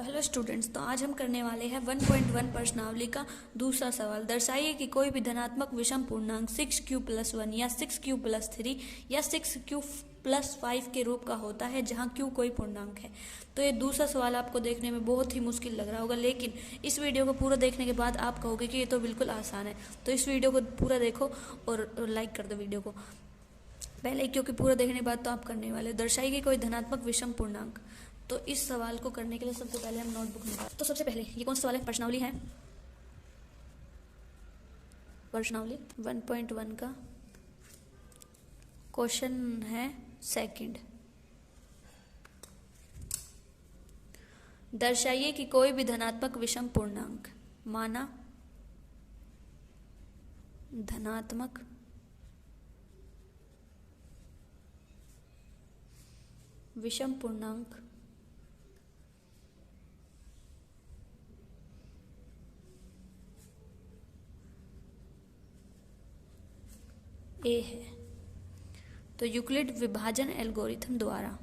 तो hello students, तो आज हम करने वाले हैं 1.1 प्रश्नावली का दूसरा सवाल। दर्शाइए कि कोई भी धनात्मक विषम पूर्णांक 6q+1 या 6q+3 या 6q+5 के रूप का होता है जहां q कोई पूर्णांक है। तो ये दूसरा सवाल आपको देखने में बहुत ही मुश्किल लग रहा होगा, लेकिन इस वीडियो को पूरा देखने के बाद आप कहोगे कि ये तो बिल्कुल आसान है। तो इस वीडियो को पूरा देखो और लाइक कर दो वीडियो को पहले, क्योंकि पूरा देखने के बाद तो आप करने वाले। दर्शाइए कि कोई धनात्मक विषम पूर्णांक। तो इस सवाल को करने के लिए सबसे पहले हम नोटबुक निकाल। तो सबसे पहले ये कौन सा सवाल है? प्रश्नावली है, प्रश्नावली 1.1 का क्वेश्चन है सेकंड। दर्शाइए कि कोई भी धनात्मक विषम पूर्णांक, माना धनात्मक विषम पूर्णांक ए है। तो यूक्लिड विभाजन एल्गोरिथम द्वारा,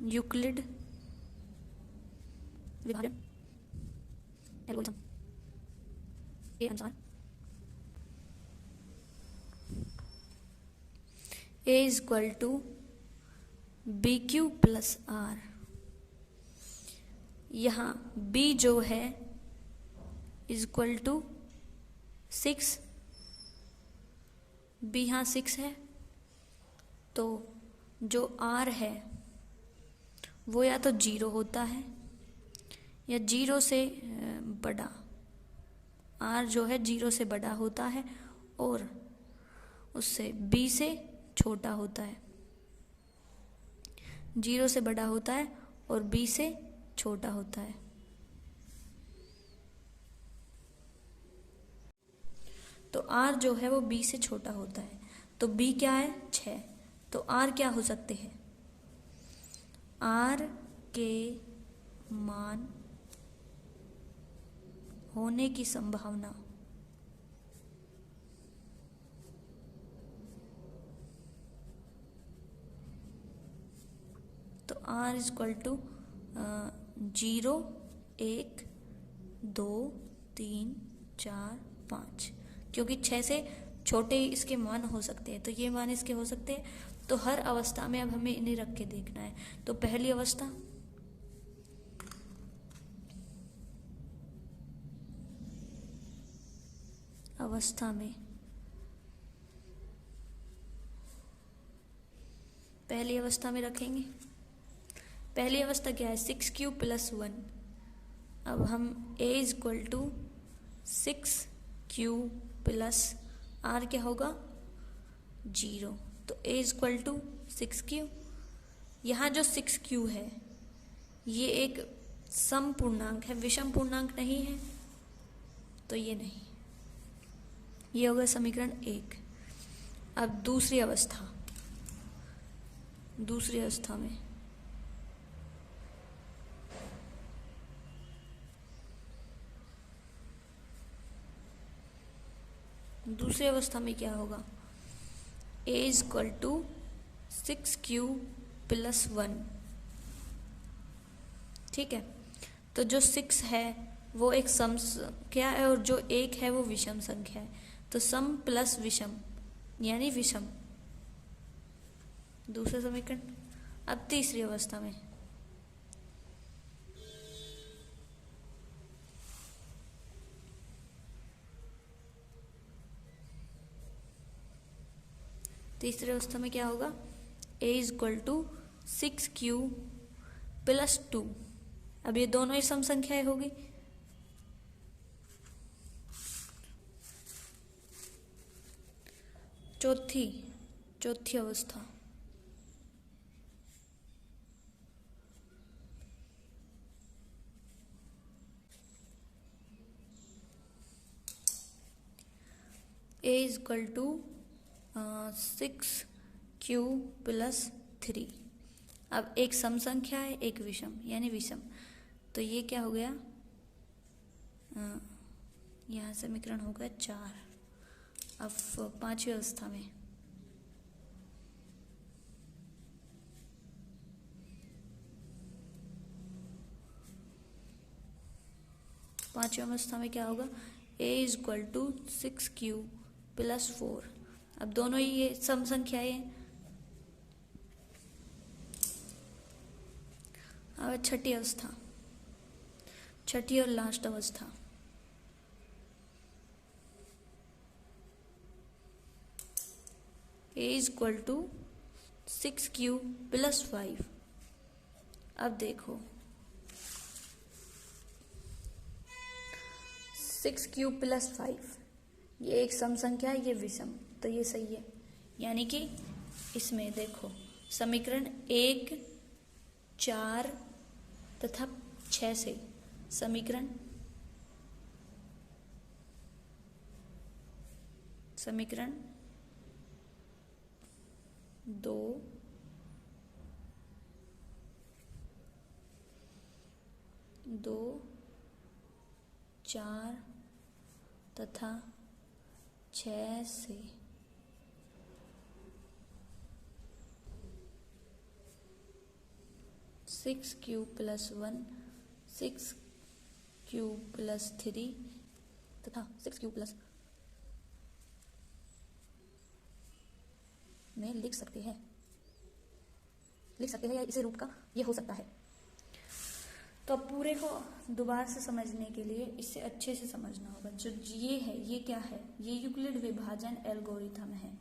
यूक्लिड विभाजन एल्गोरिथम के अनुसार ए इज इक्वल टू BQ+R। यहाँ B जो है इज इक्वल टू 6, B यहाँ 6 है, तो जो R है वो या तो 0 होता है या 0 से बड़ा। R जो है 0 से बड़ा होता है और उससे B से छोटा होता है। 0 से बड़ा होता है और B से छोटा होता है। तो R जो है वो B से छोटा होता है। तो B क्या है? 6। तो R क्या हो सकते हैं? R के मान होने की संभावना तो R इज इक्वल टू 0, 1, 2, 3, 4, 5, क्योंकि 6 से छोटे इसके मान हो सकते हैं, तो ये मान इसके हो सकते हैं। तो हर अवस्था में अब हमें इन्हें रख के देखना है। तो पहली अवस्था में पहली अवस्था में रखेंगे। पहली अवस्था क्या है? 6q+1। अब हम a is equal to 6q+R क्या होगा? 0। तो a is equal to 6q। यहाँ जो 6q है ये एक सम पूर्णांक है, विषम पूर्णांक नहीं है, तो ये नहीं। ये होगा समीकरण 1। अब दूसरी अवस्था में क्या होगा? a is equal to 6q+1। ठीक है, तो जो 6 है वो एक सम संख्या है और जो 1 है वो विषम संख्या है। तो सम प्लस विषम यानी विषम, दूसरा समीकरण। अब तीसरी अवस्था में क्या होगा? a is equal to 6q+2। अब ये दोनों ही सम संख्याएं होगी। चौथी अवस्था a is equal to 6q+3। अब एक सम संख्या है, एक विषम यानी विषम, तो ये क्या हो गया? यहाँ समीकरण हो गया 4। अब पांचवी अवस्था में पांचवी अवस्था में क्या होगा, a is equal to 6q plus 4। अब दोनों ही ये सम संख्याएं हैं। अब छठी अवस्था, छठी और लास्ट अवस्था। a is equal to 6q plus 5। अब देखो 6q प्लस 5, ये एक सम संख्या है, ये विषम, तो ये सही है। यानी कि इसमें देखो समीकरण 1, 4 तथा 6 से समीकरण 2, 4 तथा 6 से six Q plus 1, 6q plus 3 तथा 6q प्लस में लिख सकते हैं या इसी रूप का ये हो सकता है। तो पूरे को दोबारा से समझने के लिए इसे अच्छे से समझना होगा। जो ये है, ये क्या है, ये यूक्लिड विभाजन एल्गोरिथम है।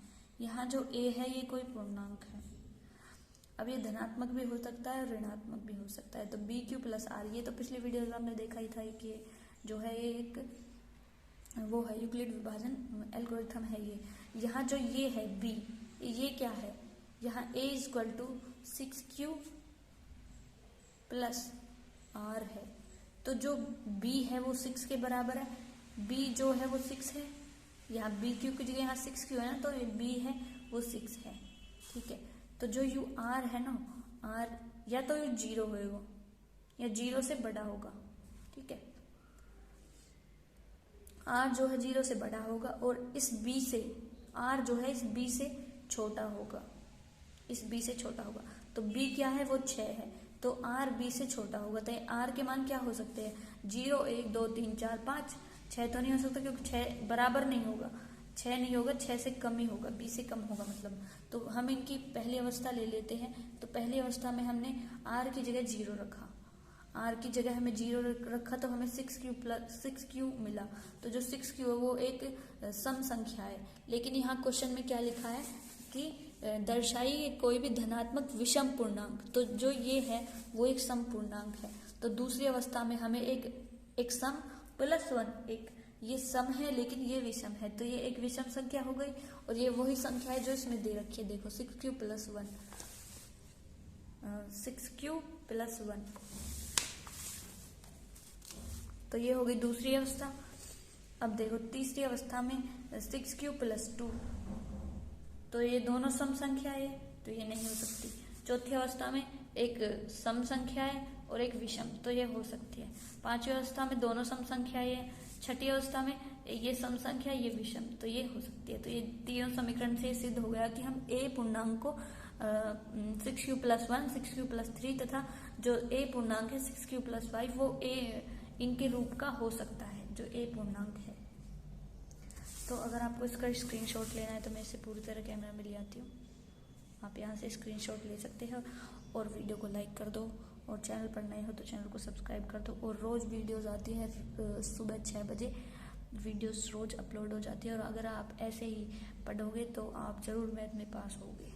यहाँ जो a है ये कोई पूर्णांक है। अब ये धनात्मक भी हो सकता है और ऋणात्मक भी हो सकता है। तो BQ प्लस R, ये तो पिछले वीडियो में हमने देखा ही था कि जो है ये एक वो है यूक्लिड विभाजन एल्गोरिथम है। ये यहाँ जो ये है B, ये क्या है, यहाँ a is equal to 6q plus R है। तो जो B है वो 6 के बराबर है, B जो है वो 6 है। यहाँ BQ की जगह यहाँ 6q है ना, तो ये B है वो 6 है। ठीक है, तो जो यू R है ना, R या तो यू 0 होगा या 0 से बड़ा होगा। ठीक है, R जो है 0 से बड़ा होगा और इस B से R जो है इस B से छोटा होगा, इस B से छोटा होगा। तो B क्या है, वो 6 है, तो R B से छोटा होगा। तो R के मान क्या हो सकते हैं, 0, 1, 2, 3, 4, 5, 6 तो नहीं हो सकता क्योंकि 6 बराबर नहीं होगा, 6 नहीं होगा, 6 से कम ही होगा, B से कम होगा मतलब। तो हम इनकी पहली अवस्था ले लेते हैं। तो पहली अवस्था में हमने R की जगह 0 रखा, R की जगह हमें 0 रखा, तो हमें 6q मिला। तो जो 6q है वो एक सम संख्या है। लेकिन यहाँ क्वेश्चन में क्या लिखा है कि दर्शाइए कोई भी धनात्मक विषम पूर्णांक। तो जो ये है वो एक सम पूर्णांक है। तो दूसरी अवस्था में हमें एक सम प्लस 1, एक ये सम है लेकिन ये विषम है, तो ये एक विषम संख्या हो गई। और ये वही संख्या है जो इसमें दे रखी है, देखो 6q प्लस 1, 6q प्लस 1, तो ये हो गई दूसरी अवस्था। अब देखो तीसरी अवस्था में 6q प्लस 2, तो ये दोनों सम संख्या है, तो ये नहीं हो सकती। चौथी अवस्था में एक सम संख्या है और एक विषम, तो ये हो सकती है। पांचवी अवस्था में दोनों सम संख्या है। छठी अवस्था में ये सम संख्या, ये विषम, तो ये हो सकती है। तो ये तीनों समीकरण से सिद्ध हो गया कि हम a पूर्णांक को 6q प्लस 1, 6q प्लस 3 तथा जो a पूर्णांक है 6q प्लस 5 वो a इनके रूप का हो सकता है, जो a पूर्णांक है। तो अगर आपको इसका स्क्रीनशॉट लेना है तो मैं इसे पूरी तरह कैमरा में ले आती हूँ, आप यहाँ से स्क्रीनशॉट ले सकते हैं। और वीडियो को लाइक कर दो और चैनल पर नए हो तो चैनल को सब्सक्राइब कर दो। और रोज़ वीडियोस आती है सुबह 6 बजे वीडियोस रोज़ अपलोड हो जाती है। और अगर आप ऐसे ही पढ़ोगे तो आप ज़रूर मैथ में पास होगे।